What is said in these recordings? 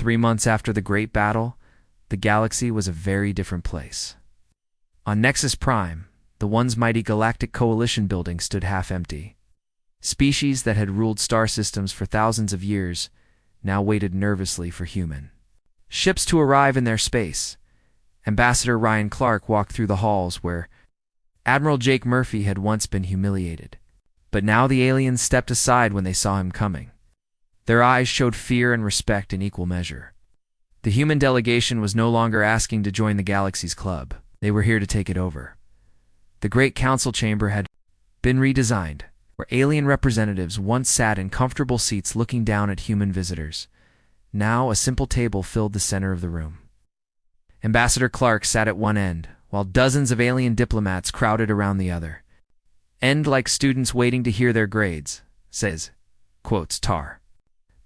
3 months after the Great Battle, the galaxy was a very different place. On Nexus Prime, the once mighty Galactic Coalition building stood half empty. Species that had ruled star systems for thousands of years now waited nervously for human ships to arrive in their space. Ambassador Ryan Clark walked through the halls where Admiral Jake Murphy had once been humiliated. But now the aliens stepped aside when they saw him coming. Their eyes showed fear and respect in equal measure. The human delegation was no longer asking to join the galaxy's club. They were here to take it over. The Great Council Chamber had been redesigned, where alien representatives once sat in comfortable seats looking down at human visitors. Now a simple table filled the center of the room. Ambassador Clark sat at one end, while dozens of alien diplomats crowded around the other. End like students waiting to hear their grades, quotes Tar.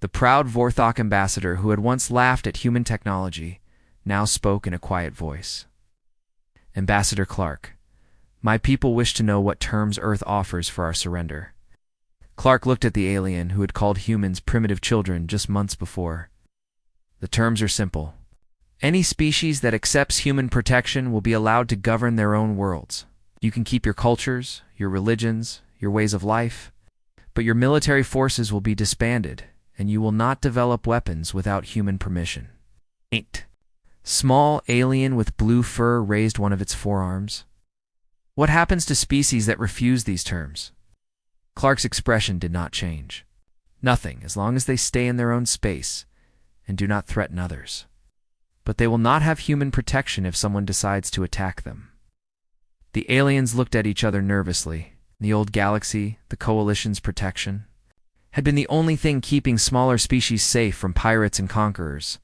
The proud Vorthok ambassador who had once laughed at human technology now spoke in a quiet voice. Ambassador Clark, my people wish to know what terms Earth offers for our surrender. Clark looked at the alien who had called humans primitive children just months before. The terms are simple. Any species that accepts human protection will be allowed to govern their own worlds. You can keep your cultures, your religions, your ways of life, but your military forces will be disbanded, and you will not develop weapons without human permission. 8. Small alien with blue fur raised one of its forearms. What happens to species that refuse these terms? Clark's expression did not change. Nothing, as long as they stay in their own space and do not threaten others. But they will not have human protection if someone decides to attack them. The aliens looked at each other nervously. The old galaxy, the Coalition's protection, had been the only thing keeping smaller species safe from pirates and conquerors.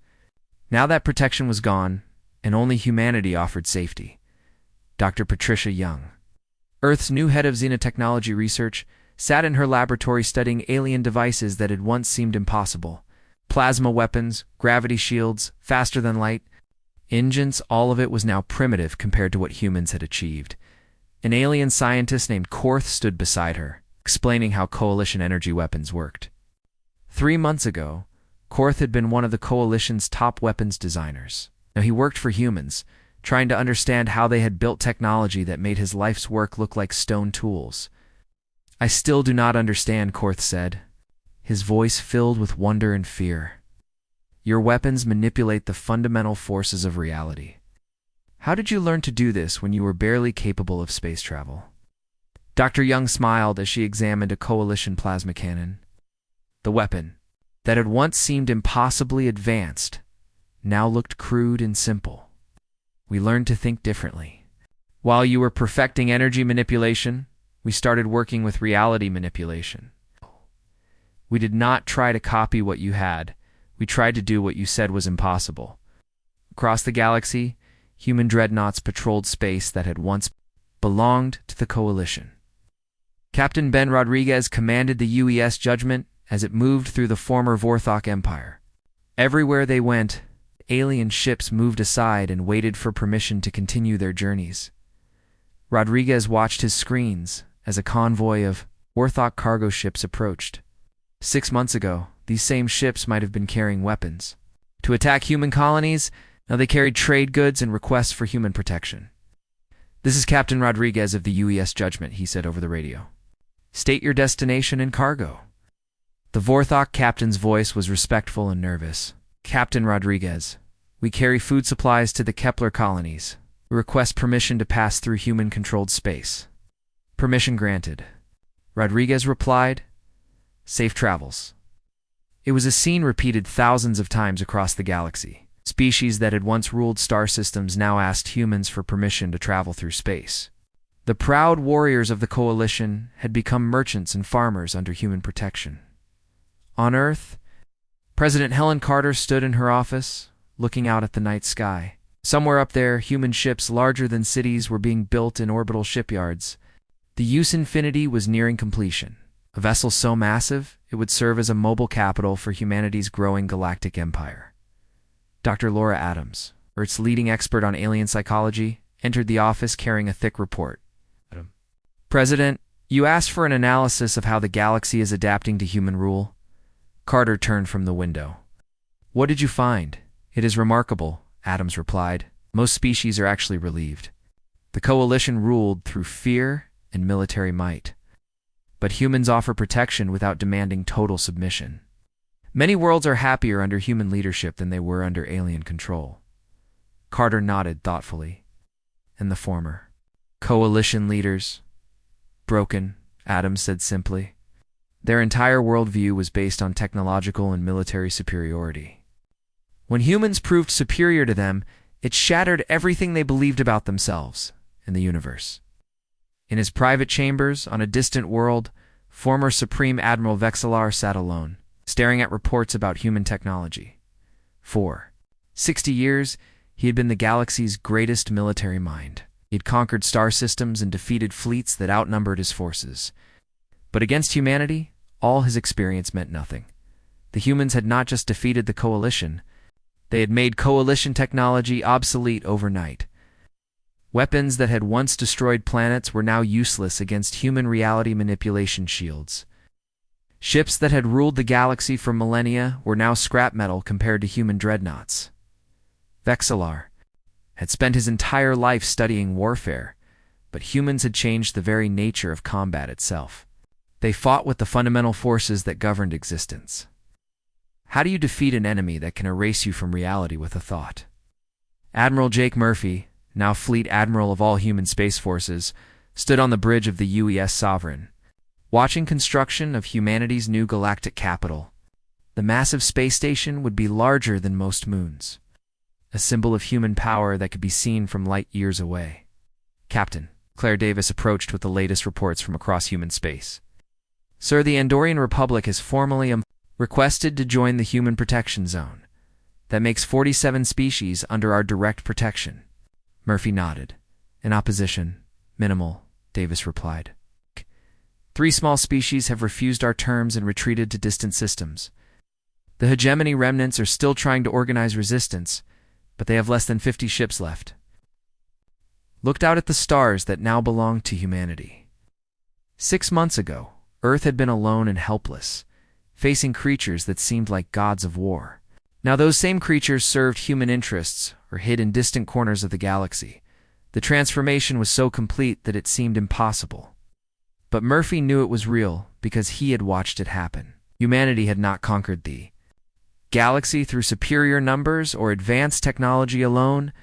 Now that protection was gone, and only humanity offered safety. Dr. Patricia Young, Earth's new head of xenotechnology research, sat in her laboratory studying alien devices that had once seemed impossible. Plasma weapons, gravity shields, faster than light engines, all of it was now primitive compared to what humans had achieved. An alien scientist named Korth stood beside her, explaining how Coalition energy weapons worked. 3 months ago, Korth had been one of the Coalition's top weapons designers. Now he worked for humans, trying to understand how they had built technology that made his life's work look like stone tools. I still do not understand, Korth said, his voice filled with wonder and fear. Your weapons manipulate the fundamental forces of reality. How did you learn to do this when you were barely capable of space travel? Dr. Young smiled as she examined a Coalition plasma cannon. The weapon, that had once seemed impossibly advanced, now looked crude and simple. We learned to think differently. While you were perfecting energy manipulation, we started working with reality manipulation. We did not try to copy what you had. We tried to do what you said was impossible. Across the galaxy, human dreadnoughts patrolled space that had once belonged to the Coalition. Captain Ben Rodriguez commanded the UES Judgment as it moved through the former Vorthok Empire. Everywhere they went, alien ships moved aside and waited for permission to continue their journeys. Rodriguez watched his screens as a convoy of Vorthok cargo ships approached. 6 months ago, these same ships might have been carrying weapons. To attack human colonies, now they carried trade goods and requests for human protection. This is Captain Rodriguez of the UES Judgment, he said over the radio. State your destination and cargo. The Vorthok captain's voice was respectful and nervous. Captain Rodriguez, we carry food supplies to the Kepler colonies. We request permission to pass through human-controlled space. Permission granted. Rodriguez replied, Safe travels. It was a scene repeated thousands of times across the galaxy. Species that had once ruled star systems now asked humans for permission to travel through space. The proud warriors of the Coalition had become merchants and farmers under human protection. On Earth, President Helen Carter stood in her office, looking out at the night sky. Somewhere up there, human ships larger than cities were being built in orbital shipyards. The Use Infinity was nearing completion. A vessel so massive, it would serve as a mobile capital for humanity's growing galactic empire. Dr. Laura Adams, Earth's leading expert on alien psychology, entered the office carrying a thick report. President, you asked for an analysis of how the galaxy is adapting to human rule. Carter turned from the window. What did you find? It is remarkable, Adams replied. Most species are actually relieved. The coalition ruled through fear and military might. But humans offer protection without demanding total submission. Many worlds are happier under human leadership than they were under alien control. Carter nodded thoughtfully. And the former. Coalition leaders. Broken, Adams said simply. Their entire worldview was based on technological and military superiority. When humans proved superior to them, it shattered everything they believed about themselves and the universe. In his private chambers on a distant world, former Supreme Admiral Vexillar sat alone, staring at reports about human technology. For 60 years, he had been the galaxy's greatest military mind. He had conquered star systems and defeated fleets that outnumbered his forces. But against humanity, all his experience meant nothing. The humans had not just defeated the coalition, they had made coalition technology obsolete overnight. Weapons that had once destroyed planets were now useless against human reality manipulation shields. Ships that had ruled the galaxy for millennia were now scrap metal compared to human dreadnoughts. Vexillar had spent his entire life studying warfare, but humans had changed the very nature of combat itself. They fought with the fundamental forces that governed existence. How do you defeat an enemy that can erase you from reality with a thought? Admiral Jake Murphy, now Fleet Admiral of all human space forces, stood on the bridge of the UES Sovereign, watching construction of humanity's new galactic capital. The massive space station would be larger than most moons, a symbol of human power that could be seen from light years away. Captain, Claire Davis approached with the latest reports from across human space. Sir, the Andorian Republic has formally requested to join the Human Protection Zone. That makes 47 species under our direct protection. Murphy nodded. In opposition, minimal, Davis replied. 3 small species have refused our terms and retreated to distant systems. The hegemony remnants are still trying to organize resistance, but they have less than 50 ships left. Looked out at the stars that now belong to humanity. 6 months ago, Earth had been alone and helpless, facing creatures that seemed like gods of war. Now those same creatures served human interests or hid in distant corners of the galaxy. The transformation was so complete that it seemed impossible. But Murphy knew it was real because he had watched it happen. Humanity had not conquered the galaxy through superior numbers or advanced technology alone.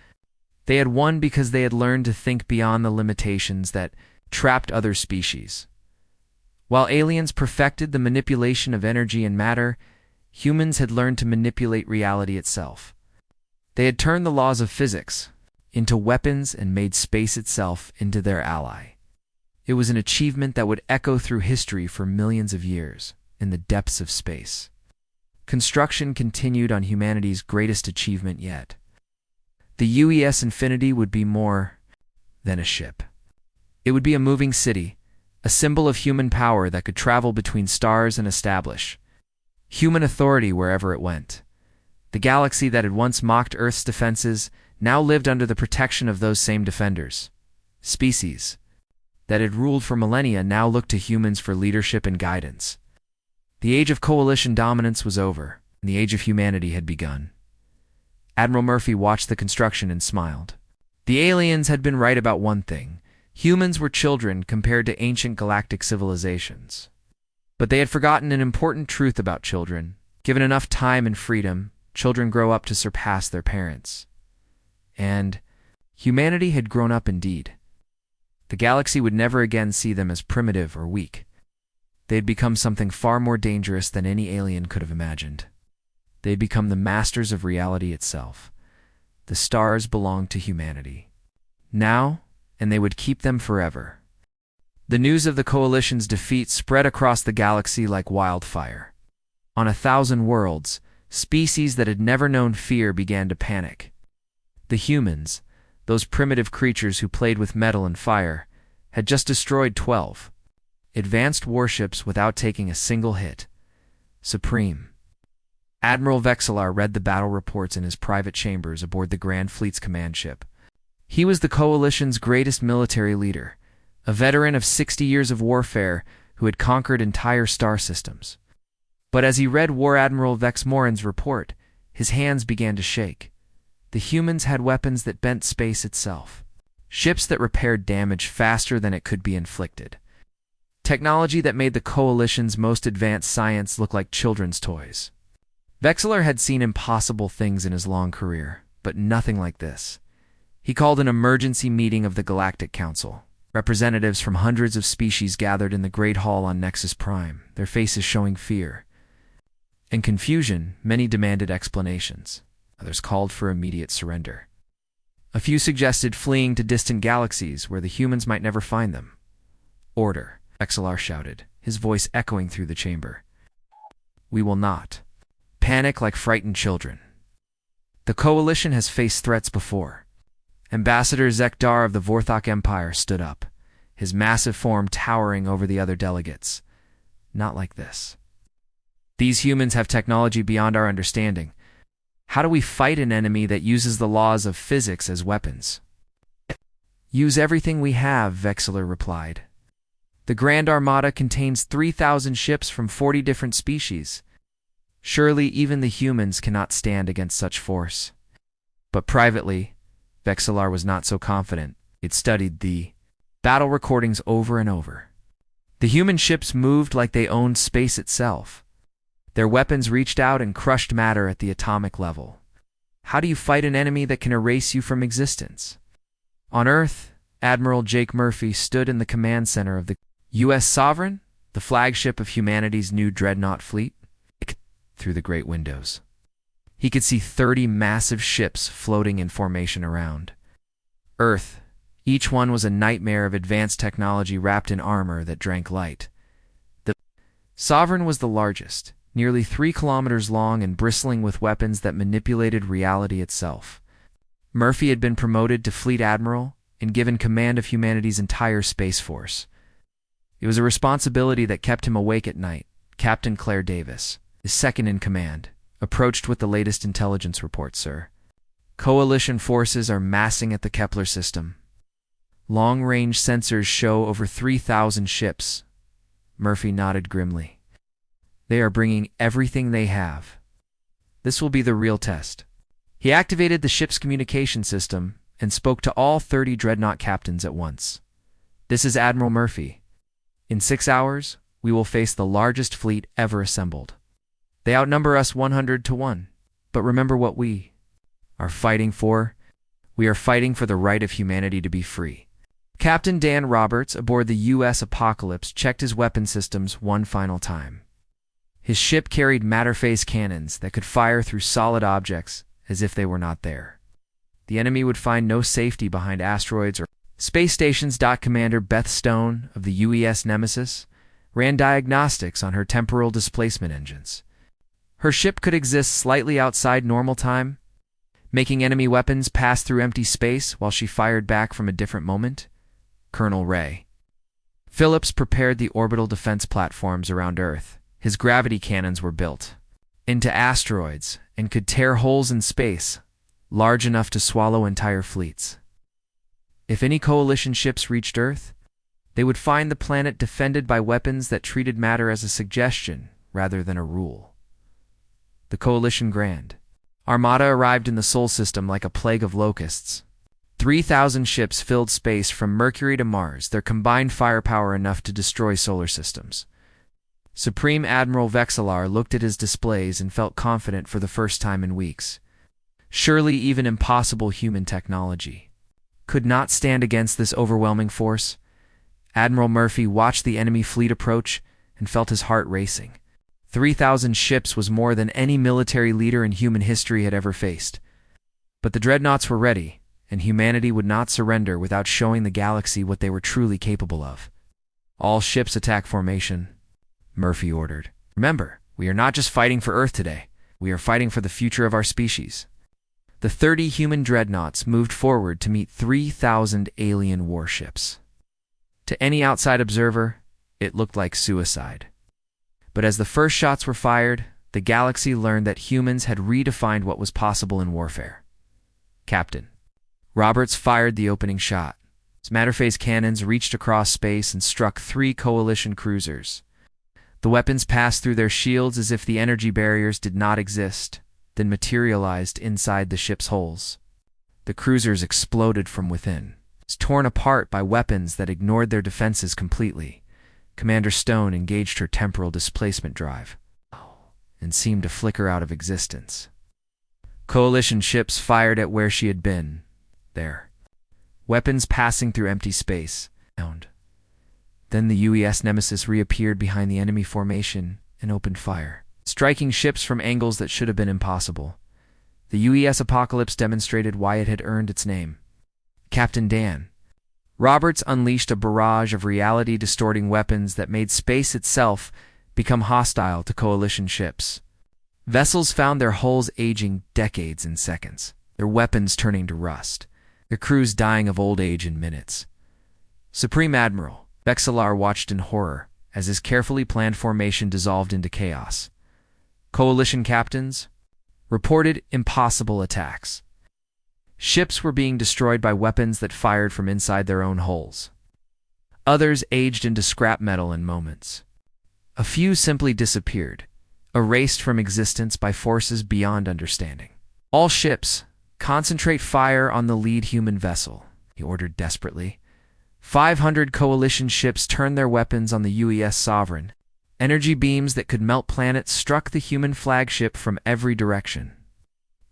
They had won because they had learned to think beyond the limitations that trapped other species. While aliens perfected the manipulation of energy and matter, humans had learned to manipulate reality itself. They had turned the laws of physics into weapons and made space itself into their ally. It was an achievement that would echo through history for millions of years in the depths of space. Construction continued on humanity's greatest achievement yet. The UES Infinity would be more than a ship. It would be a moving city, a symbol of human power that could travel between stars and establish human authority wherever it went. The galaxy that had once mocked Earth's defenses now lived under the protection of those same defenders. Species that had ruled for millennia now looked to humans for leadership and guidance. The age of coalition dominance was over, and the age of humanity had begun. Admiral Murphy watched the construction and smiled. The aliens had been right about one thing. Humans were children compared to ancient galactic civilizations. But they had forgotten an important truth about children. Given enough time and freedom, children grow up to surpass their parents. And humanity had grown up indeed. The galaxy would never again see them as primitive or weak. They had become something far more dangerous than any alien could have imagined. They had become the masters of reality itself. The stars belonged to humanity. Now, and they would keep them forever. The news of the coalition's defeat spread across the galaxy like wildfire. On 1,000 worlds, species that had never known fear began to panic. The humans, those primitive creatures who played with metal and fire, had just destroyed 12 advanced warships without taking a single hit. Supreme Admiral Vexillar read the battle reports in his private chambers aboard the Grand Fleet's command ship. He was the coalition's greatest military leader, a veteran of 60 years of warfare who had conquered entire star systems. But as he read War Admiral Vex Morin's report, His hands began to shake. The humans had weapons that bent space itself. Ships that repaired damage faster than it could be inflicted. Technology that made the Coalition's most advanced science look like children's toys. Vexillor had seen impossible things in his long career, but nothing like this. He called an emergency meeting of the Galactic Council. Representatives from hundreds of species gathered in the Great Hall on Nexus Prime, their faces showing fear. In confusion, many demanded explanations. Others called for immediate surrender. A few suggested fleeing to distant galaxies where the humans might never find them. Order, Vexillor shouted, his voice echoing through the chamber. We will not. Panic like frightened children. The Coalition has faced threats before. Ambassador Zekdar of the Vorthok Empire stood up, his massive form towering over the other delegates. Not like this. These humans have technology beyond our understanding. How do we fight an enemy that uses the laws of physics as weapons? Use everything we have, Vexillor replied. The Grand Armada contains 3,000 ships from 40 different species. Surely even the humans cannot stand against such force. But privately, Vexillor was not so confident. It studied the battle recordings over and over. The human ships moved like they owned space itself. Their weapons reached out and crushed matter at the atomic level. How do you fight an enemy that can erase you from existence? On Earth, Admiral Jake Murphy stood in the command center of the U.S. Sovereign, the flagship of humanity's new Dreadnought fleet, through the great windows. He could see 30 massive ships floating in formation around Earth. Each one was a nightmare of advanced technology wrapped in armor that drank light. The Sovereign was the largest, nearly 3 kilometers long and bristling with weapons that manipulated reality itself. Murphy had been promoted to Fleet Admiral and given command of humanity's entire space force. It was a responsibility that kept him awake at night. Captain Claire Davis, his second in command, approached with the latest intelligence report, sir. Coalition forces are massing at the Kepler system. Long-range sensors show over 3,000 ships. Murphy nodded grimly. They are bringing everything they have. This will be the real test. He activated the ship's communication system and spoke to all 30 Dreadnought captains at once. This is Admiral Murphy. In 6 hours, we will face the largest fleet ever assembled. They outnumber us 100 to 1. But remember what we are fighting for? We are fighting for the right of humanity to be free. Captain Dan Roberts aboard the U.S. Apocalypse checked his weapon systems one final time. His ship carried matter-phase cannons that could fire through solid objects as if they were not there. The enemy would find no safety behind asteroids or space stations. Commander Beth Stone of the UES Nemesis ran diagnostics on her temporal displacement engines. Her ship could exist slightly outside normal time, making enemy weapons pass through empty space while she fired back from a different moment. Colonel Ray Phillips prepared the orbital defense platforms around Earth. His gravity cannons were built into asteroids and could tear holes in space large enough to swallow entire fleets. If any Coalition ships reached Earth, they would find the planet defended by weapons that treated matter as a suggestion rather than a rule. The Coalition Grand Armada arrived in the Sol system like a plague of locusts. 3,000 ships filled space from Mercury to Mars, their combined firepower enough to destroy solar systems. Supreme Admiral Vexillor looked at his displays and felt confident for the first time in weeks. Surely even impossible human technology could not stand against this overwhelming force. Admiral Murphy watched the enemy fleet approach and felt his heart racing. 3,000 ships was more than any military leader in human history had ever faced. But the Dreadnoughts were ready, and humanity would not surrender without showing the galaxy what they were truly capable of. All ships attack formation, Murphy ordered. Remember, we are not just fighting for Earth today. We are fighting for the future of our species. The 30 human Dreadnoughts moved forward to meet 3,000 alien warships. To any outside observer, it looked like suicide. But as the first shots were fired, the galaxy learned that humans had redefined what was possible in warfare. Captain Roberts fired the opening shot. His matter-phase cannons reached across space and struck 3 Coalition cruisers. The weapons passed through their shields as if the energy barriers did not exist. then materialized inside the ship's hulls. The cruisers exploded from within, torn apart by weapons that ignored their defenses completely. Commander Stone engaged her temporal displacement drive and seemed to flicker out of existence. Coalition ships fired at where she had been, there. Weapons passing through empty space. Then the UES Nemesis reappeared behind the enemy formation and opened fire, striking ships from angles that should have been impossible. The UES Apocalypse demonstrated why it had earned its name. Captain Dan Roberts unleashed a barrage of reality-distorting weapons that made space itself become hostile to Coalition ships. Vessels found their hulls aging decades in seconds, their weapons turning to rust, their crews dying of old age in minutes. Supreme Admiral Vexillar watched in horror as his carefully planned formation dissolved into chaos. Coalition captains reported impossible attacks. Ships were being destroyed by weapons that fired from inside their own hulls. Others aged into scrap metal in moments. A few simply disappeared, erased from existence by forces beyond understanding. All ships, concentrate fire on the lead human vessel, he ordered desperately. 500 Coalition ships turned their weapons on the UES Sovereign. Energy beams that could melt planets struck the human flagship from every direction.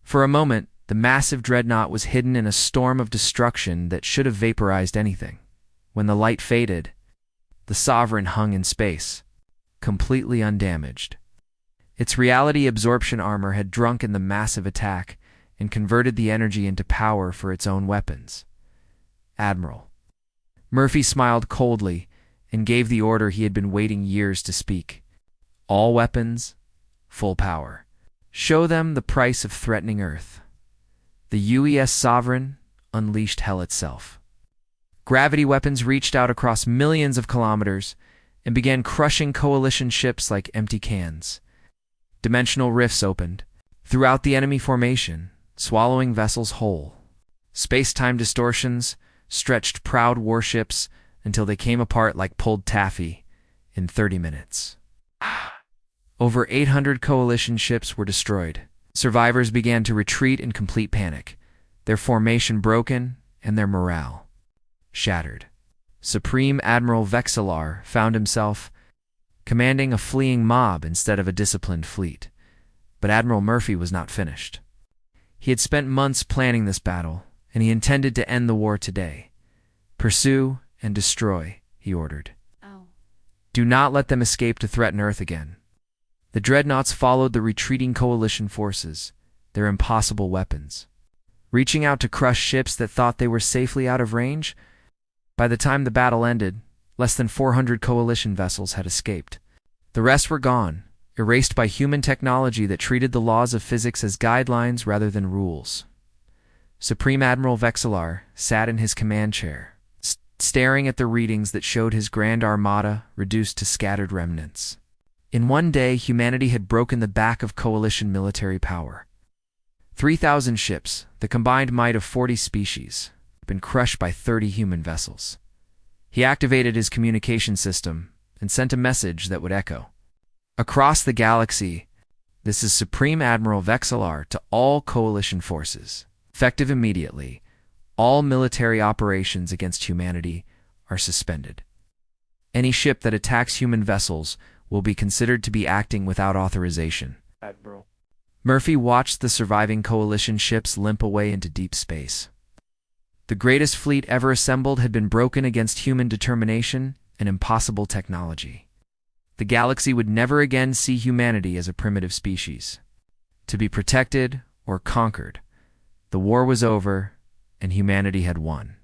For a moment, the massive Dreadnought was hidden in a storm of destruction that should have vaporized anything. When the light faded, the Sovereign hung in space, completely undamaged. Its reality absorption armor had drunk in the massive attack and converted the energy into power for its own weapons. Admiral Murphy smiled coldly and gave the order he had been waiting years to speak. All weapons, full power. Show them the price of threatening Earth. The UES Sovereign unleashed hell itself. Gravity weapons reached out across millions of kilometers and began crushing Coalition ships like empty cans. Dimensional rifts opened throughout the enemy formation, swallowing vessels whole. Space-time distortions stretched proud warships until they came apart like pulled taffy in 30 minutes. Over 800 Coalition ships were destroyed. Survivors began to retreat in complete panic, their formation broken and their morale shattered. Supreme Admiral Vexillar found himself commanding a fleeing mob instead of a disciplined fleet. But Admiral Murphy was not finished. He had spent months planning this battle, and he intended to end the war today. Pursue and destroy, he ordered. Do not let them escape to threaten Earth again. The Dreadnoughts followed the retreating Coalition forces, their impossible weapons, reaching out to crush ships that thought they were safely out of range. By the time the battle ended, less than 400 Coalition vessels had escaped. The rest were gone, erased by human technology that treated the laws of physics as guidelines rather than rules. Supreme Admiral Vexillar sat in his command chair, staring at the readings that showed his grand armada reduced to scattered remnants. In one day, humanity had broken the back of Coalition military power. 3,000 ships, the combined might of 40 species, had been crushed by 30 human vessels. He activated his communication system and sent a message that would echo across the galaxy. This is Supreme Admiral Vexillar to all Coalition forces. Effective immediately, all military operations against humanity are suspended. Any ship that attacks human vessels will be considered to be acting without authorization. Admiral Murphy watched the surviving Coalition ships limp away into deep space. The greatest fleet ever assembled had been broken against human determination and impossible technology. The galaxy would never again see humanity as a primitive species, to be protected or conquered. The war was over, and humanity had won.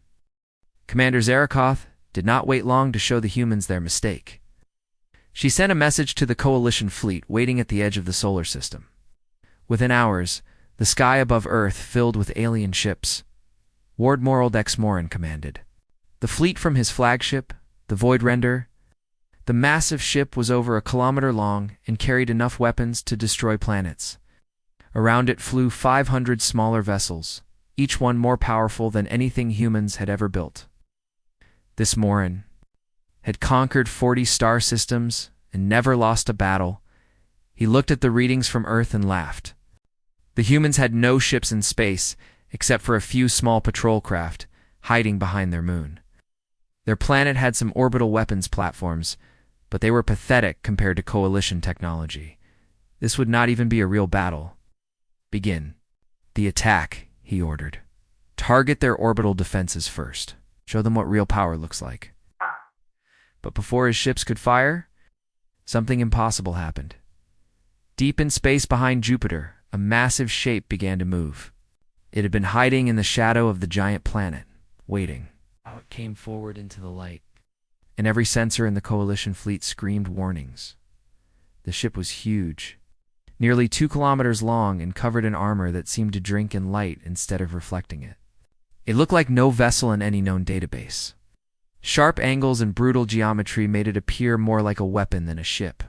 Commander Zarakoth did not wait long to show the humans their mistake. She sent a message to the Coalition fleet waiting at the edge of the solar system. Within hours, the sky above Earth filled with alien ships. Ward Moral Dex Morin commanded. The fleet from his flagship, the Void Render. The massive ship was over a kilometer long and carried enough weapons to destroy planets. Around it flew 500 smaller vessels, each one more powerful than anything humans had ever built. This Morin had conquered 40 star systems and never lost a battle. He looked at the readings from Earth and laughed. The humans had no ships in space, except for a few small patrol craft, hiding behind their moon. Their planet had some orbital weapons platforms, but they were pathetic compared to Coalition technology. This would not even be a real battle. Begin. The attack, he ordered. Target their orbital defenses first. Show them what real power looks like. But before his ships could fire, something impossible happened. Deep in space behind Jupiter, a massive shape began to move. It had been hiding in the shadow of the giant planet, waiting. Oh, it came forward into the light, and every sensor in the Coalition fleet screamed warnings. The ship was huge, nearly 2 kilometers long and covered in armor that seemed to drink in light instead of reflecting it. It looked like no vessel in any known database. Sharp angles and brutal geometry made it appear more like a weapon than a ship.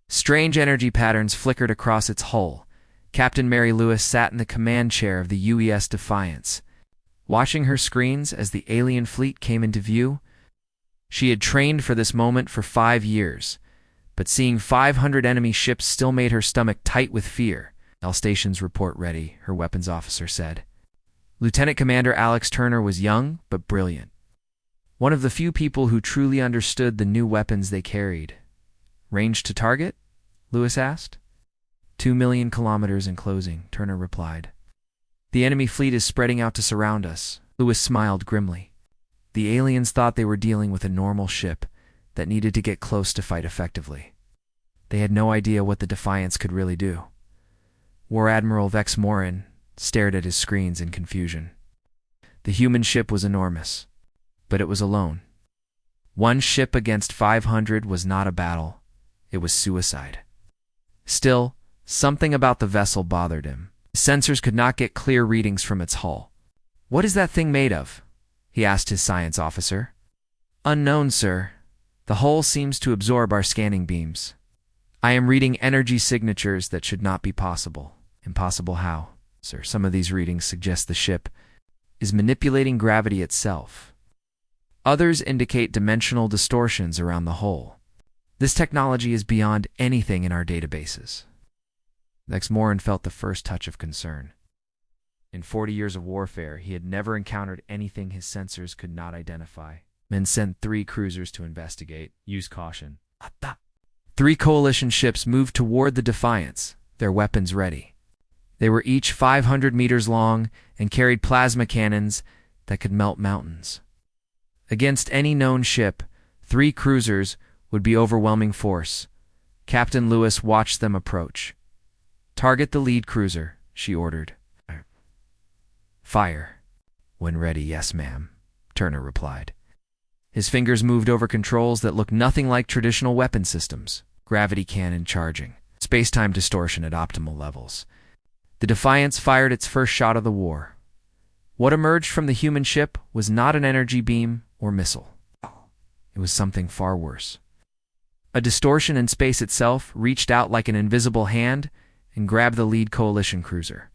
Strange energy patterns flickered across its hull. Captain Mary Lewis sat in the command chair of the UES Defiance, watching her screens as the alien fleet came into view. She had trained for this moment for 5 years, but seeing 500 enemy ships still made her stomach tight with fear. All stations report ready, her weapons officer said. Lieutenant Commander Alex Turner was young but brilliant. One of the few people who truly understood the new weapons they carried. Range to target? Lewis asked. 2 million kilometers in closing, Turner replied. The enemy fleet is spreading out to surround us. Lewis smiled grimly. The aliens thought they were dealing with a normal ship that needed to get close to fight effectively. They had no idea what the Defiance could really do. War Admiral Vex Morin stared at his screens in confusion. The human ship was enormous, but it was alone. One ship against 500 was not a battle. It was suicide. Still, something about the vessel bothered him. Sensors could not get clear readings from its hull. "What is that thing made of?" he asked his science officer. "Unknown, sir. The hull seems to absorb our scanning beams. I am reading energy signatures that should not be possible." "Impossible how, sir?" "Some of these readings suggest the ship is manipulating gravity itself. Others indicate dimensional distortions around the hull. This technology is beyond anything in our databases." Vex Morin felt the first touch of concern. In 40 years of warfare, he had never encountered anything his sensors could not identify. Men sent 3 cruisers to investigate. Use caution. 3 Coalition ships moved toward the Defiance, their weapons ready. They were each 500 meters long and carried plasma cannons that could melt mountains. Against any known ship, 3 cruisers would be overwhelming force. Captain Lewis watched them approach. "Target the lead cruiser," she ordered. "Fire." "When ready, yes, ma'am," Turner replied. His fingers moved over controls that looked nothing like traditional weapon systems. Gravity cannon charging. Space-time distortion at optimal levels. The Defiance fired its first shot of the war. What emerged from the human ship was not an energy beam or missile. It was something far worse. A distortion in space itself reached out like an invisible hand and grabbed the lead Coalition cruiser.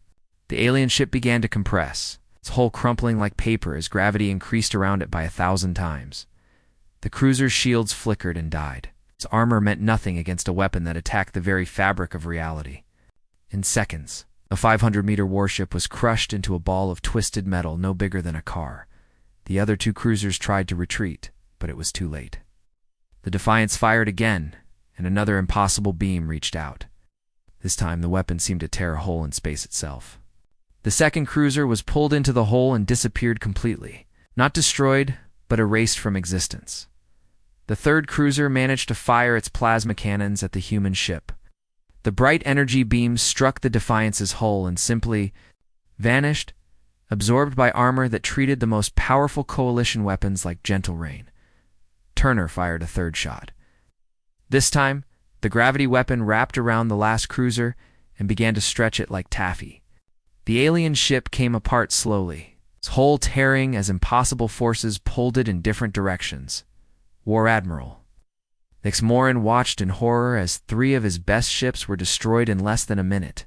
The alien ship began to compress, its hull crumpling like paper as gravity increased around it by 1,000 times. The cruiser's shields flickered and died. Its armor meant nothing against a weapon that attacked the very fabric of reality. In seconds, a 500-meter warship was crushed into a ball of twisted metal no bigger than a car. The other 2 cruisers tried to retreat, but it was too late. The Defiance fired again, and another impossible beam reached out. This time, the weapon seemed to tear a hole in space itself. The second cruiser was pulled into the hole and disappeared completely. Not destroyed, but erased from existence. The third cruiser managed to fire its plasma cannons at the human ship. The bright energy beams struck the Defiance's hull and simply vanished, absorbed by armor that treated the most powerful Coalition weapons like gentle rain. Turner fired a third shot. This time, the gravity weapon wrapped around the last cruiser and began to stretch it like taffy. The alien ship came apart slowly, its hull tearing as impossible forces pulled it in different directions. War Admiral Vex Morin watched in horror as 3 of his best ships were destroyed in less than a minute.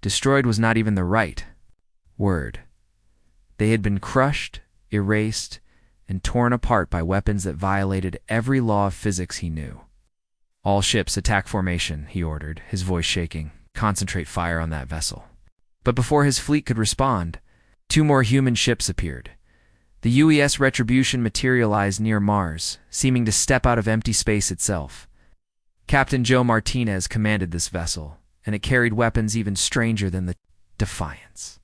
Destroyed was not even the right word. They had been crushed, erased, and torn apart by weapons that violated every law of physics he knew. "All ships attack formation," he ordered, his voice shaking. "Concentrate fire on that vessel." But before his fleet could respond, two more human ships appeared. The UES Retribution materialized near Mars, seeming to step out of empty space itself. Captain Joe Martinez commanded this vessel, and it carried weapons even stranger than the Defiance.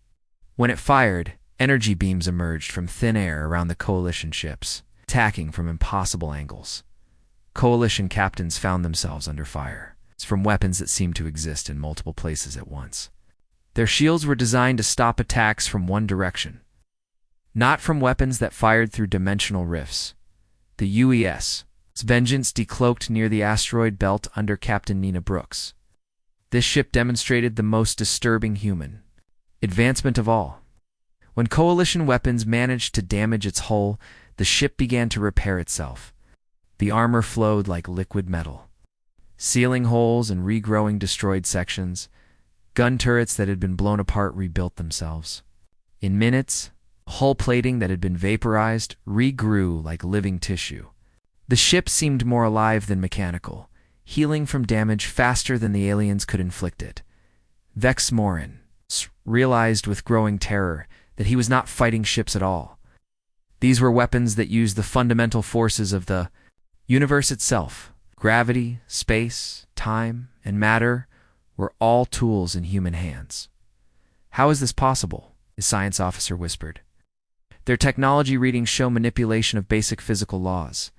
When it fired, energy beams emerged from thin air around the Coalition ships, attacking from impossible angles. Coalition captains found themselves under fire from weapons that seemed to exist in multiple places at once. Their shields were designed to stop attacks from one direction, not from weapons that fired through dimensional rifts. The UES's vengeance decloaked near the asteroid belt under Captain Nina Brooks. This ship demonstrated the most disturbing human advancement of all. When Coalition weapons managed to damage its hull, the ship began to repair itself. The armor flowed like liquid metal, sealing holes and regrowing destroyed sections. Gun turrets that had been blown apart rebuilt themselves. In minutes, hull plating that had been vaporized regrew like living tissue. The ship seemed more alive than mechanical, healing from damage faster than the aliens could inflict it. Vex Morin realized with growing terror that he was not fighting ships at all. These were weapons that used the fundamental forces of the universe itself. Gravity, space, time, and matter were all tools in human hands. "How is this possible?" his science officer whispered. "Their technology readings show manipulation of basic physical laws.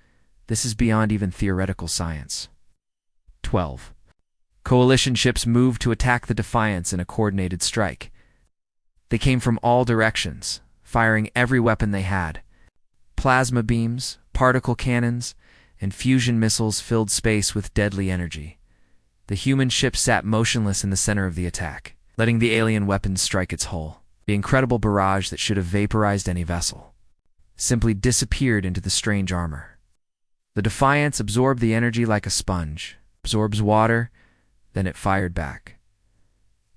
This is beyond even theoretical science." 12. Coalition ships moved to attack the Defiance in a coordinated strike. They came from all directions, firing every weapon they had. Plasma beams, particle cannons, and fusion missiles filled space with deadly energy. The human ship sat motionless in the center of the attack, letting the alien weapons strike its hull. The incredible barrage that should have vaporized any vessel simply disappeared into the strange armor. The Defiance absorbed the energy like a sponge, absorbs water, then it fired back.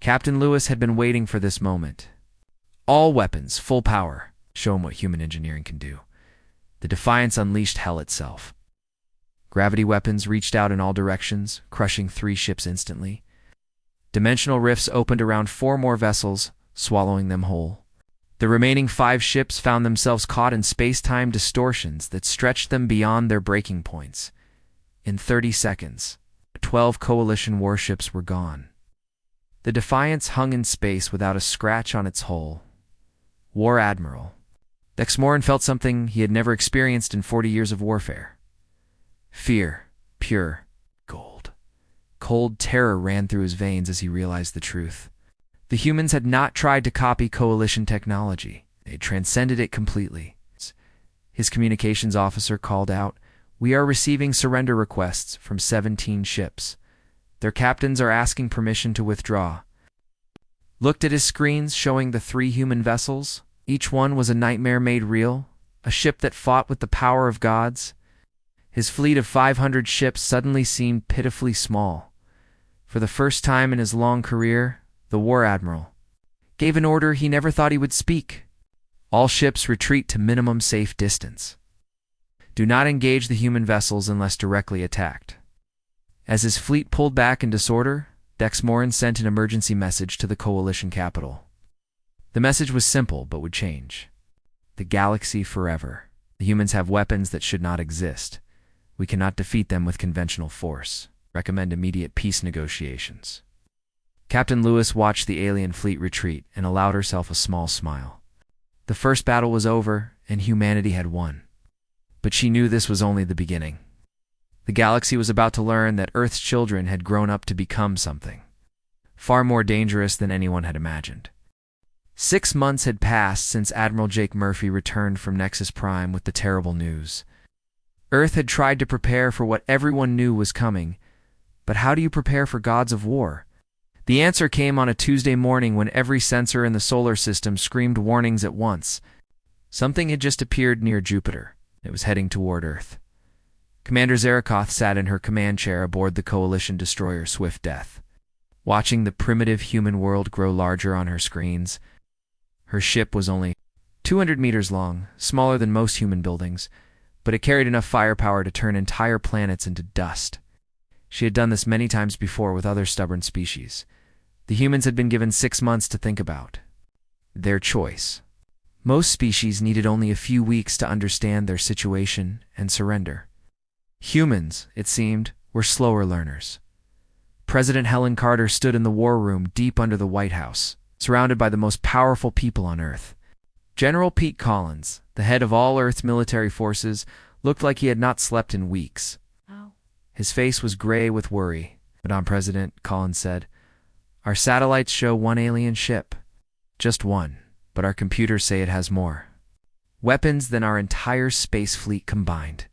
Captain Lewis had been waiting for this moment. All weapons, full power, show him what human engineering can do. The Defiance unleashed hell itself. Gravity weapons reached out in all directions, crushing 3 ships instantly. Dimensional rifts opened around 4 more vessels, swallowing them whole. The remaining 5 ships found themselves caught in space-time distortions that stretched them beyond their breaking points. In 30 seconds, 12 Coalition warships were gone. The Defiance hung in space without a scratch on its hull. War Admiral Vex Morin felt something he had never experienced in 40 years of warfare. Fear, pure gold. Cold terror ran through his veins as he realized the truth. The humans had not tried to copy Coalition technology. They had transcended it completely. His communications officer called out, "We are receiving surrender requests from 17 ships. Their captains are asking permission to withdraw." Looked at his screens showing the 3 human vessels. Each one was a nightmare made real, a ship that fought with the power of gods. His fleet of 500 ships suddenly seemed pitifully small. For the first time in his long career, the War Admiral gave an order he never thought he would speak. All ships retreat to minimum safe distance. Do not engage the human vessels unless directly attacked. As his fleet pulled back in disorder, Vex Morin sent an emergency message to the Coalition capital. The message was simple but would change the galaxy forever. The humans have weapons that should not exist. We cannot defeat them with conventional force. Recommend immediate peace negotiations. Captain Lewis watched the alien fleet retreat and allowed herself a small smile. The first battle was over, and humanity had won. But she knew this was only the beginning. The galaxy was about to learn that Earth's children had grown up to become something far more dangerous than anyone had imagined. 6 months had passed since Admiral Jake Murphy returned from Nexus Prime with the terrible news. Earth had tried to prepare for what everyone knew was coming, but how do you prepare for gods of war? The answer came on a Tuesday morning when every sensor in the solar system screamed warnings at once. Something had just appeared near Jupiter. It was heading toward Earth. Commander Zarakoth sat in her command chair aboard the Coalition destroyer Swift Death, watching the primitive human world grow larger on her screens. Her ship was only 200 meters long, smaller than most human buildings, but it carried enough firepower to turn entire planets into dust. She had done this many times before with other stubborn species, The humans had been given 6 months to think about their choice. Most species needed only a few weeks to understand their situation and surrender. Humans, it seemed, were slower learners. President Helen Carter stood in the war room deep under the White House, surrounded by the most powerful people on Earth. General Pete Collins, the head of all Earth's military forces, looked like he had not slept in weeks. His face was gray with worry. "Madam President," Collins said, "our satellites show one alien ship. Just one, but our computers say it has more weapons than our entire space fleet combined."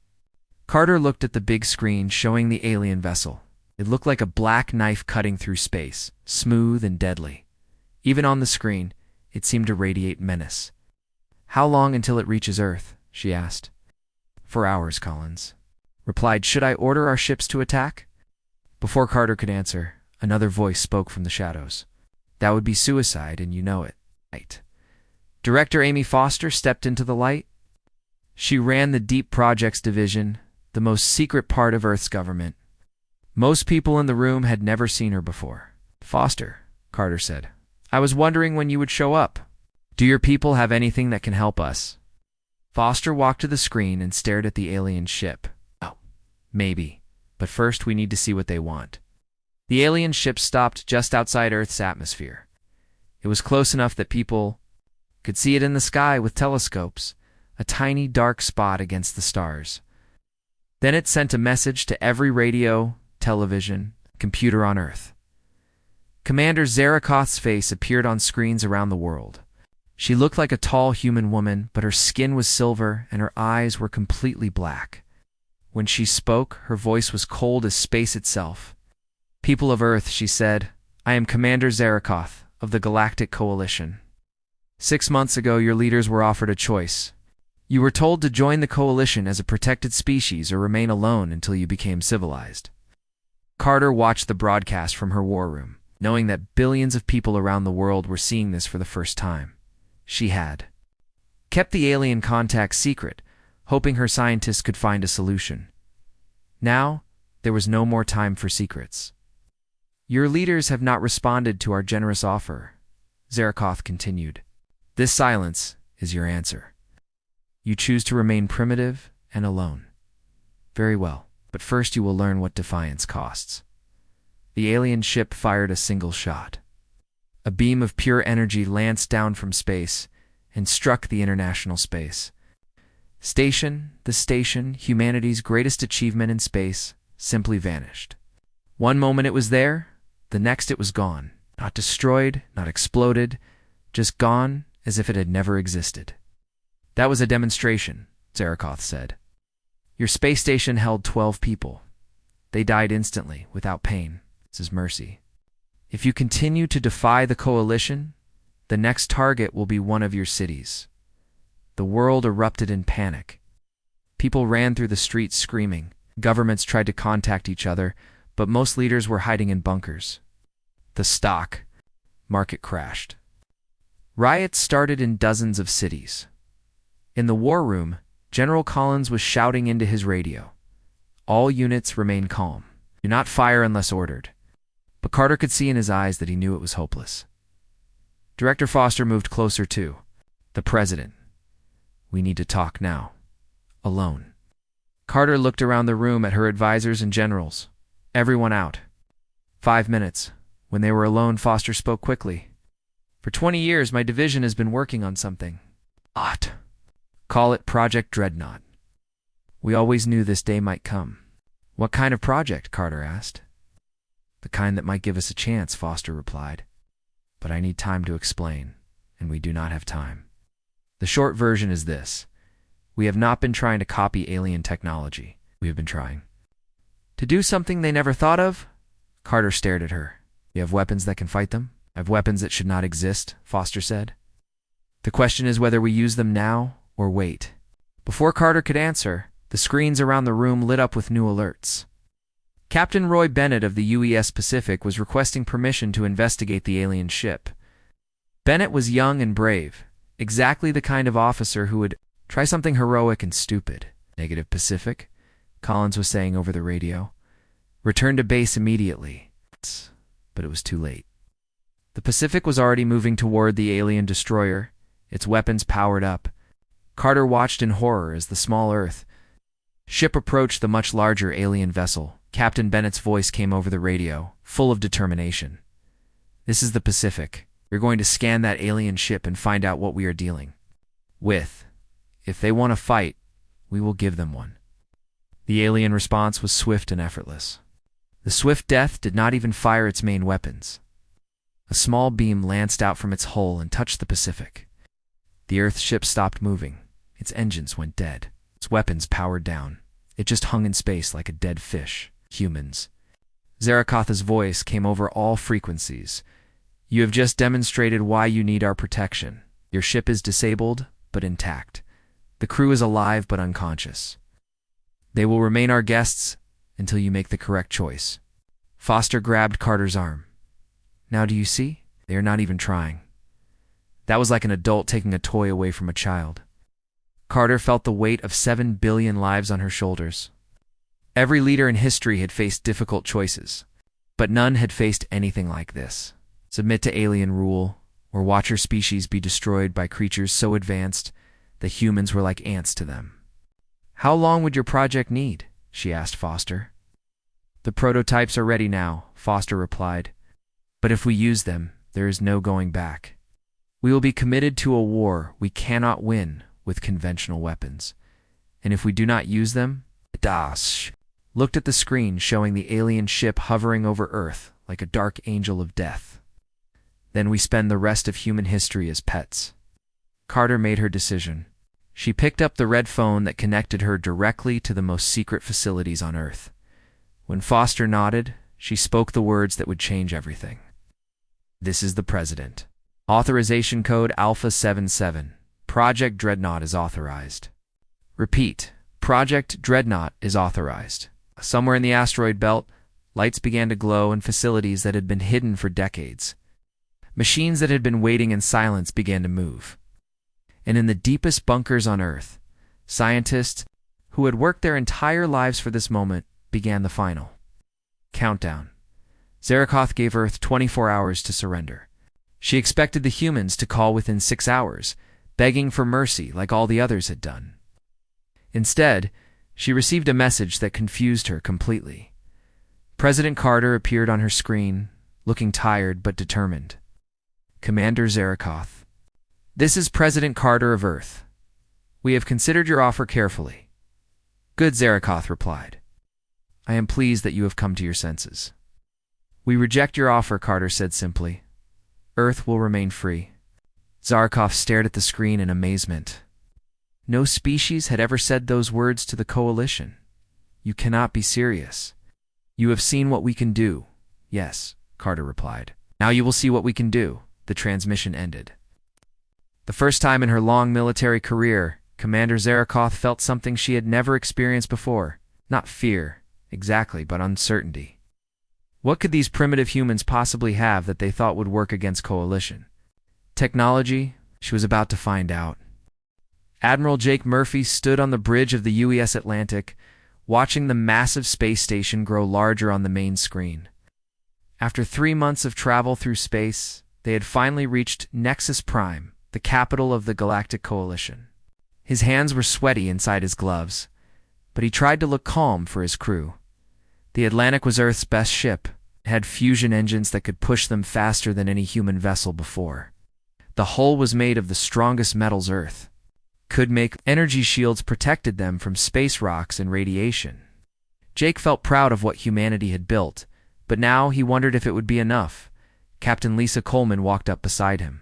Carter looked at the big screen showing the alien vessel. It looked like a black knife cutting through space, smooth and deadly. Even on the screen, it seemed to radiate menace. "How long until it reaches Earth?" she asked. "For hours," Collins replied. "Should I order our ships to attack?" Before Carter could answer, another voice spoke from the shadows. "That would be suicide, and you know it." Right. Director Amy Foster stepped into the light. She ran the Deep Projects Division, the most secret part of Earth's government. Most people in the room had never seen her before. "Foster," Carter said, "I was wondering when you would show up. Do your people have anything that can help us?" Foster walked to the screen and stared at the alien ship. "Oh, maybe. But first we need to see what they want." The alien ship stopped just outside Earth's atmosphere. It was close enough that people could see it in the sky with telescopes, a tiny dark spot against the stars. Then it sent a message to every radio, television, computer on Earth. Commander Zarakoth's face appeared on screens around the world. She looked like a tall human woman, but her skin was silver and her eyes were completely black. When she spoke, her voice was cold as space itself. "People of Earth," she said, "I am Commander Zarakoth of the Galactic Coalition. 6 months ago, your leaders were offered a choice. You were told to join the coalition as a protected species or remain alone until you became civilized." Carter watched the broadcast from her war room, knowing that billions of people around the world were seeing this for the first time. She had kept the alien contact secret, hoping her scientists could find a solution. Now, there was no more time for secrets. "Your leaders have not responded to our generous offer," Zarakoth continued. "This silence is your answer. You choose to remain primitive and alone. Very well, but first you will learn what defiance costs." The alien ship fired a single shot. A beam of pure energy lanced down from space and struck the International Space Station. The station, humanity's greatest achievement in space, simply vanished. One moment it was there, the next it was gone. Not destroyed, not exploded, just gone as if it had never existed. "That was a demonstration," Zarakoth said. "Your space station held 12 people. They died instantly, without pain. This is mercy. If you continue to defy the coalition, the next target will be one of your cities." The world erupted in panic. People ran through the streets screaming. Governments tried to contact each other, but most leaders were hiding in bunkers. The stock market crashed. Riots started in dozens of cities. In the war room, General Collins was shouting into his radio. "All units remain calm. Do not fire unless ordered." But Carter could see in his eyes that he knew it was hopeless. Director Foster moved closer too. "The President. We need to talk now. Alone." Carter looked around the room at her advisors and generals. Everyone out. 5 minutes. When they were alone, Foster spoke quickly. "For 20 years, my division has been working on something. Call it Project Dreadnought. We always knew this day might come." "What kind of project?" Carter asked. "The kind that might give us a chance," Foster replied. "But I need time to explain, and we do not have time. The short version is this. We have not been trying to copy alien technology. We have been trying to do something they never thought of." Carter stared at her. "You have weapons that can fight them?" "I have weapons that should not exist," Foster said. "The question is whether we use them now or wait." Before Carter could answer, the screens around the room lit up with new alerts. Captain Roy Bennett of the UES Pacific was requesting permission to investigate the alien ship. Bennett was young and brave, exactly the kind of officer who would try something heroic and stupid. "Negative, Pacific," Collins was saying over the radio. "Return to base immediately." But it was too late. The Pacific was already moving toward the alien destroyer, its weapons powered up. Carter watched in horror as the small Earth ship approached the much larger alien vessel. Captain Bennett's voice came over the radio, full of determination. "This is the Pacific. We're going to scan that alien ship and find out what we are dealing with. If they want to fight, we will give them one." The alien response was swift and effortless. The Swift Death did not even fire its main weapons. A small beam lanced out from its hull and touched the Pacific. The Earth ship stopped moving. Its engines went dead. Its weapons powered down. It just hung in space like a dead fish. "Humans." Zarakatha's voice came over all frequencies. "You have just demonstrated why you need our protection. Your ship is disabled, but intact. The crew is alive, but unconscious. They will remain our guests until you make the correct choice." Foster grabbed Carter's arm. "Now do you see? They are not even trying." That was like an adult taking a toy away from a child. Carter felt the weight of 7 billion lives on her shoulders. Every leader in history had faced difficult choices, but none had faced anything like this. Submit to alien rule, or watch your species be destroyed by creatures so advanced that humans were like ants to them. "How long would your project need?" she asked Foster. "The prototypes are ready now," Foster replied. "But if we use them, there is no going back. We will be committed to a war we cannot win with conventional weapons. And if we do not use them..." Dash looked at the screen showing the alien ship hovering over Earth like a dark angel of death. "Then we spend the rest of human history as pets." Carter made her decision. She picked up the red phone that connected her directly to the most secret facilities on Earth. When Foster nodded, she spoke the words that would change everything. "This is the President. Authorization code Alpha 77. Project Dreadnought is authorized." "Repeat. Project Dreadnought is authorized." Somewhere in the asteroid belt, lights began to glow in facilities that had been hidden for decades. Machines that had been waiting in silence began to move. And in the deepest bunkers on Earth, scientists who had worked their entire lives for this moment began the final countdown. Zarakoth gave Earth 24 hours to surrender. She expected the humans to call within 6 hours, begging for mercy like all the others had done. Instead, she received a message that confused her completely. President Carter appeared on her screen, looking tired but determined. "Commander Zarakoth, this is President Carter of Earth. We have considered your offer carefully." "Good," Zarakoth replied. "I am pleased that you have come to your senses." "We reject your offer," Carter said simply. "Earth will remain free." Zarakoth stared at the screen in amazement. No species had ever said those words to the Coalition. "You cannot be serious." "You have seen what we can do." "Yes," Carter replied. "Now you will see what we can do." The transmission ended. The first time in her long military career, Commander Zarakoth felt something she had never experienced before. Not fear, exactly, but uncertainty. What could these primitive humans possibly have that they thought would work against Coalition? Technology? She was about to find out. Admiral Jake Murphy stood on the bridge of the UES Atlantic, watching the massive space station grow larger on the main screen. After 3 months of travel through space, they had finally reached Nexus Prime, the capital of the Galactic Coalition. His hands were sweaty inside his gloves, but he tried to look calm for his crew. The Atlantic was Earth's best ship. It had fusion engines that could push them faster than any human vessel before. The hull was made of the strongest metals Earth could make. Energy shields protected them from space rocks and radiation. Jake felt proud of what humanity had built, but now he wondered if it would be enough. Captain Lisa Coleman walked up beside him.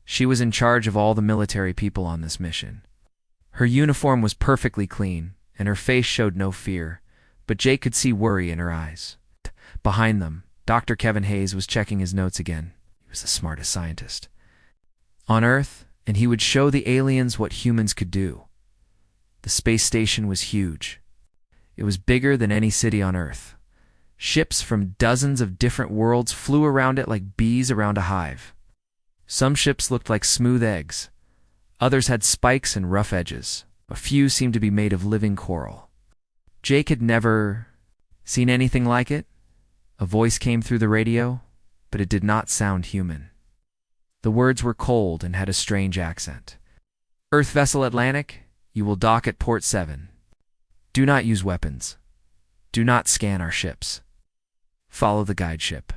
She was in charge of all the military people on this mission. Her uniform was perfectly clean, and her face showed no fear, but Jake could see worry in her eyes. Behind them, Dr. Kevin Hayes was checking his notes again. He was the smartest scientist on Earth, and he would show the aliens what humans could do. The space station was huge. It was bigger than any city on Earth. Ships from dozens of different worlds flew around it like bees around a hive. Some ships looked like smooth eggs. Others had spikes and rough edges. A few seemed to be made of living coral. Jake had never seen anything like it. A voice came through the radio, but it did not sound human. The words were cold and had a strange accent. Earth Vessel Atlantic, you will dock at Port 7. Do not use weapons. Do not scan our ships. Follow the guide ship.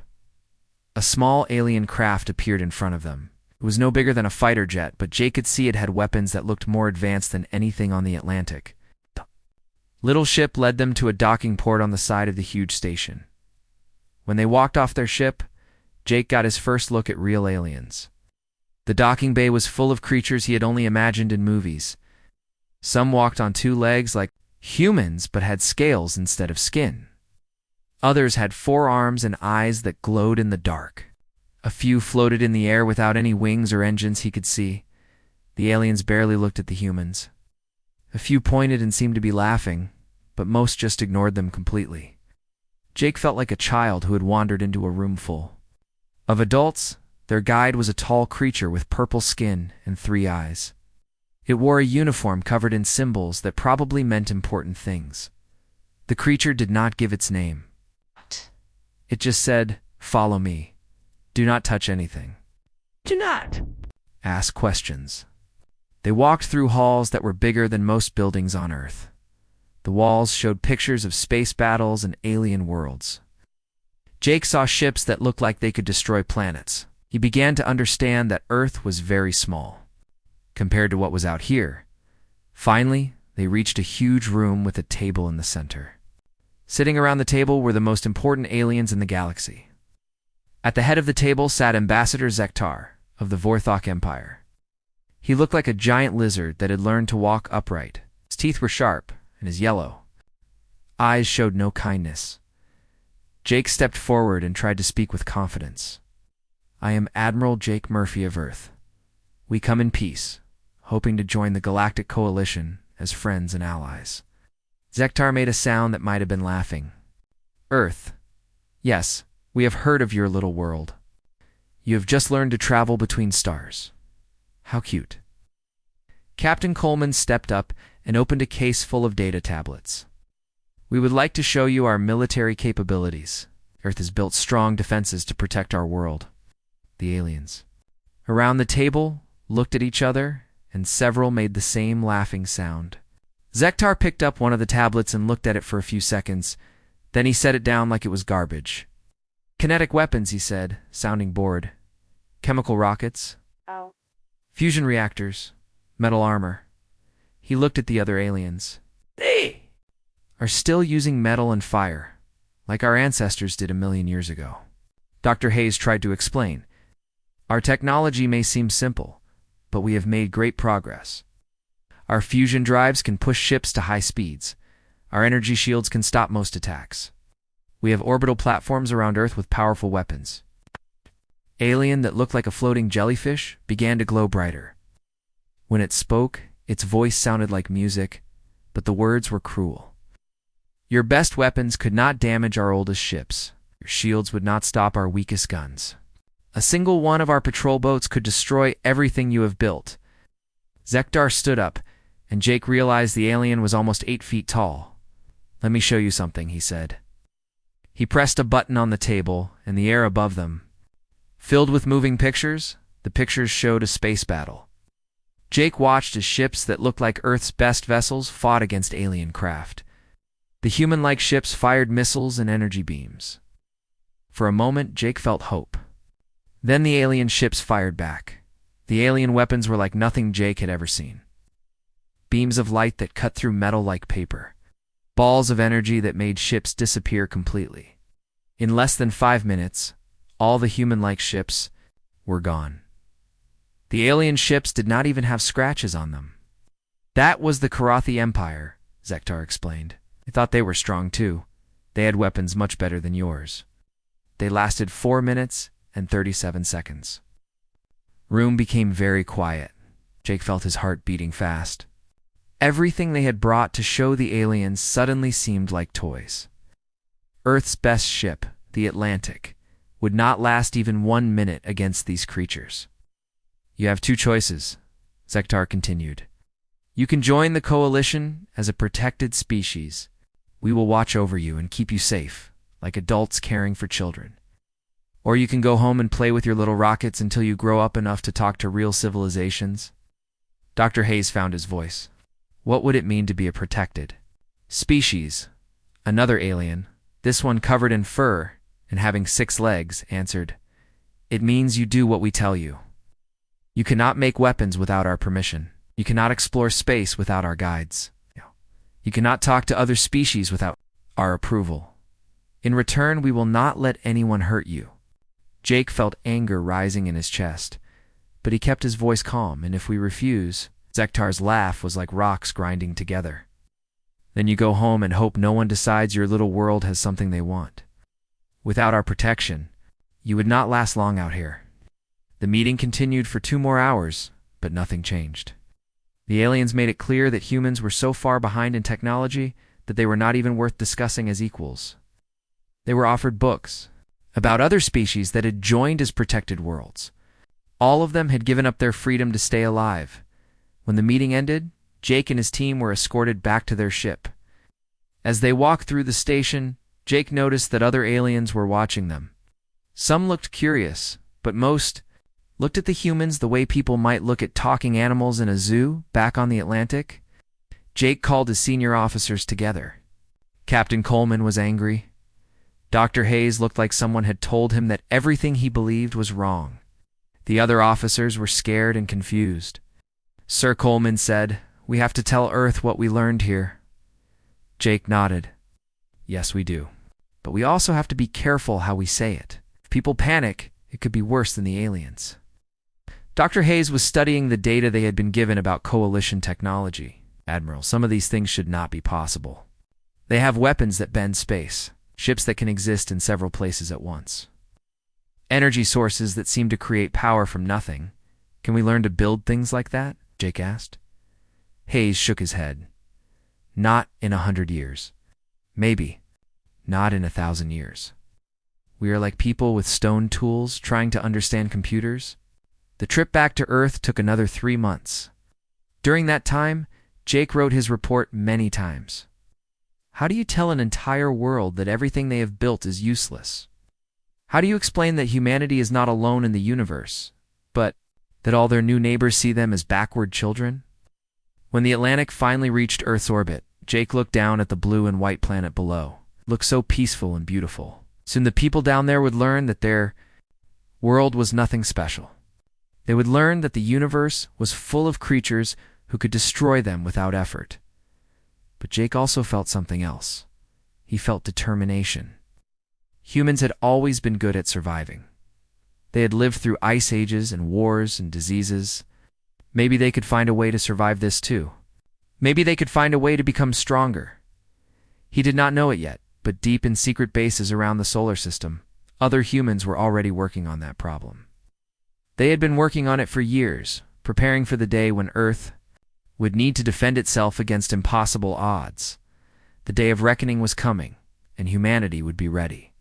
A small alien craft appeared in front of them. It was no bigger than a fighter jet, but Jake could see it had weapons that looked more advanced than anything on the Atlantic. Little ship led them to a docking port on the side of the huge station. When they walked off their ship, Jake got his first look at real aliens. The docking bay was full of creatures he had only imagined in movies. Some walked on two legs like humans but had scales instead of skin. Others had 4 arms and eyes that glowed in the dark. A few floated in the air without any wings or engines he could see. The aliens barely looked at the humans. A few pointed and seemed to be laughing, but most just ignored them completely. Jake felt like a child who had wandered into a room full of adults. Their guide was a tall creature with purple skin and 3 eyes. It wore a uniform covered in symbols that probably meant important things. The creature did not give its name. It just said, "Follow me. Do not touch anything. Do not ask questions." They walked through halls that were bigger than most buildings on Earth. The walls showed pictures of space battles and alien worlds. Jake saw ships that looked like they could destroy planets. He began to understand that Earth was very small compared to what was out here. Finally, they reached a huge room with a table in the center. Sitting around the table were the most important aliens in the galaxy. At the head of the table sat Ambassador Zektar of the Vorthok Empire. He looked like a giant lizard that had learned to walk upright. His teeth were sharp and his yellow eyes showed no kindness. Jake stepped forward and tried to speak with confidence. "I am Admiral Jake Murphy of Earth. We come in peace, hoping to join the Galactic Coalition as friends and allies." Zektar made a sound that might have been laughing. "Earth. Yes, we have heard of your little world. You have just learned to travel between stars. How cute." Captain Coleman stepped up and opened a case full of data tablets. "We would like to show you our military capabilities. Earth has built strong defenses to protect our world." The aliens around the table looked at each other, and several made the same laughing sound. Zektar picked up one of the tablets and looked at it for a few seconds. Then he set it down like it was garbage. "Kinetic weapons," he said, sounding bored. "Chemical rockets. Oh. Fusion reactors. Metal armor." He looked at the other aliens. "They are still using metal and fire, like our ancestors did 1,000,000 years ago." Dr. Hayes tried to explain. "Our technology may seem simple, but we have made great progress. Our fusion drives can push ships to high speeds. Our energy shields can stop most attacks. We have orbital platforms around Earth with powerful weapons." Alien that looked like a floating jellyfish began to glow brighter. When it spoke, its voice sounded like music, but the words were cruel. "Your best weapons could not damage our oldest ships. Your shields would not stop our weakest guns. A single one of our patrol boats could destroy everything you have built." Zektar stood up, and Jake realized the alien was almost 8 feet tall. "Let me show you something," he said. He pressed a button on the table, and the air above them filled with moving pictures. The pictures showed a space battle. Jake watched as ships that looked like Earth's best vessels fought against alien craft. The human-like ships fired missiles and energy beams. For a moment, Jake felt hope. Then the alien ships fired back. The alien weapons were like nothing Jake had ever seen. Beams of light that cut through metal like paper. Balls of energy that made ships disappear completely. In less than 5 minutes, all the human-like ships were gone. The alien ships did not even have scratches on them. "That was the Karathi Empire," Zektar explained. "I thought they were strong too. They had weapons much better than yours." They lasted 4 minutes and 37 seconds. Room became very quiet. Jake felt his heart beating fast. Everything they had brought to show the aliens suddenly seemed like toys. Earth's best ship, the Atlantic, would not last even 1 minute against these creatures. "You have 2 choices," Zektar continued. "You can join the coalition as a protected species. We will watch over you and keep you safe, like adults caring for children. Or you can go home and play with your little rockets until you grow up enough to talk to real civilizations. Dr. Hayes found his voice. What would it mean to be a protected species? Another alien, this one covered in fur and having 6 legs, answered, It means you do what we tell you. You cannot make weapons without our permission. You cannot explore space without our guides. You cannot talk to other species without our approval. In return, we will not let anyone hurt you. Jake felt anger rising in his chest, but he kept his voice calm, and if we refuse, Zektar's laugh was like rocks grinding together. Then you go home and hope no one decides your little world has something they want. Without our protection, you would not last long out here. The meeting continued for 2 more hours, but nothing changed. The aliens made it clear that humans were so far behind in technology that they were not even worth discussing as equals. They were offered books about other species that had joined as protected worlds. All of them had given up their freedom to stay alive. When the meeting ended, Jake and his team were escorted back to their ship. As they walked through the station, Jake noticed that other aliens were watching them. Some looked curious, but most looked at the humans the way people might look at talking animals in a zoo back on the Atlantic. Jake called his senior officers together. Captain Coleman was angry. Dr. Hayes looked like someone had told him that everything he believed was wrong. The other officers were scared and confused. Sir Coleman said, We have to tell Earth what we learned here. Jake nodded. Yes, we do. But we also have to be careful how we say it. If people panic, it could be worse than the aliens. Dr. Hayes was studying the data they had been given about coalition technology. Admiral, some of these things should not be possible. They have weapons that bend space, ships that can exist in several places at once, energy sources that seem to create power from nothing. Can we learn to build things like that? Jake asked. Hayes shook his head. Not in 100 years. Maybe. Not in 1,000 years. We are like people with stone tools trying to understand computers. The trip back to Earth took another 3 months. During that time, Jake wrote his report many times. How do you tell an entire world that everything they have built is useless? How do you explain that humanity is not alone in the universe, but that all their new neighbors see them as backward children? When the Atlantic finally reached Earth's orbit, Jake looked down at the blue and white planet below. It looked so peaceful and beautiful. Soon the people down there would learn that their world was nothing special. They would learn that the universe was full of creatures who could destroy them without effort. But Jake also felt something else. He felt determination. Humans had always been good at surviving. They had lived through ice ages and wars and diseases. Maybe they could find a way to survive this too. Maybe they could find a way to become stronger. He did not know it yet, but deep in secret bases around the solar system, other humans were already working on that problem. They had been working on it for years, preparing for the day when Earth would need to defend itself against impossible odds. The day of reckoning was coming, and humanity would be ready.